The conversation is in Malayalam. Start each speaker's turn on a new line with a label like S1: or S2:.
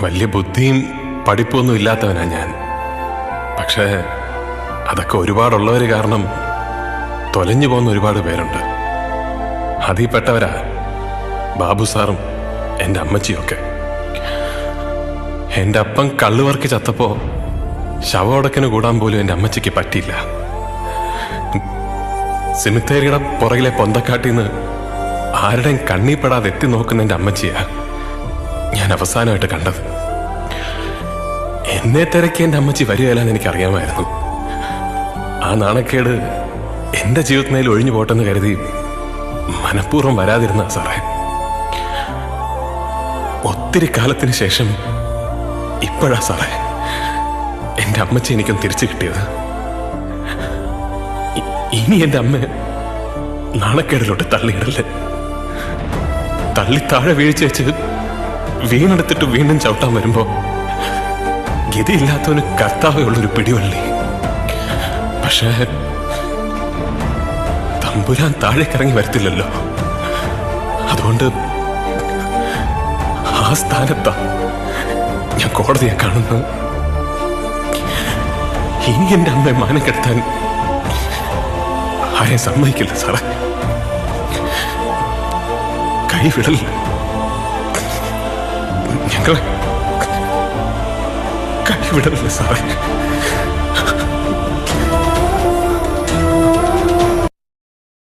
S1: വലിയ ബുദ്ധിയും പഠിപ്പൊന്നും ഇല്ലാത്തവനാ ഞാൻ. പക്ഷേ അതൊക്കെ ഒരുപാടുള്ളവർ കാരണം തൊലഞ്ഞു പോകുന്ന ഒരുപാട് പേരുണ്ട്. അതിൽ പെട്ടവരാ ബാബു സാറും എൻ്റെ അമ്മച്ചിയൊക്കെ. എൻ്റെ അപ്പൻ കള്ളുവർക്ക് ചത്തപ്പോ ശവോടക്കിന് കൂടാൻ പോലും എൻ്റെ അമ്മച്ചിക്ക് പറ്റിയില്ല. സിമിത്തേരിയുടെ പുറകിലെ പൊന്തക്കാട്ടിന്ന് ആരുടെയും കണ്ണീപ്പെടാതെ എത്തി നോക്കുന്ന എൻ്റെ അമ്മച്ചിയാ ഞാൻ അവസാനമായിട്ട് കണ്ടത്. എന്നെ തിരക്കി എൻ്റെ അമ്മച്ചി വരികയില്ലെന്ന് എനിക്കറിയാമായിരുന്നു. ആ നാണക്കേട് എൻ്റെ ജീവിതത്തിൽ ഒഴിഞ്ഞു പോട്ടെന്ന് കരുതി മനഃപൂർവ്വം വരാതിരുന്ന സാറേ. ഒത്തിരി കാലത്തിന് ശേഷം ഇപ്പോഴാ സാറേ എൻ്റെ അമ്മച്ചി എനിക്കൊന്ന് തിരിച്ചു കിട്ടിയത്. ഇനി എൻ്റെ അമ്മ നാണക്കേടിലോട്ട് തള്ളിയിടല്ലേ. തള്ളി താഴെ വീഴ്ച വെച്ച് വീണെടുത്തിട്ട് വീണ്ടും ചവിട്ടാൻ വരുമ്പോ ഗതിയില്ലാത്തവന് കർത്താവേ ഉള്ളൊരു പിടിവള്ളി. പക്ഷേ തമ്പുരാൻ താഴേക്കിറങ്ങി വരത്തില്ലല്ലോ. അതുകൊണ്ട് ആ സ്ഥാനത്താ ഞാൻ കോടതിയെ കാണുന്നത്. ഇനി എൻ്റെ അമ്മയെ മാനം കെടുത്താൻ ആരെയും സമ്മതിക്കില്ല സാറേ. കൈവിടല്ല. ഞങ്ങളെ കൈവിടല്ലേ സാറേ.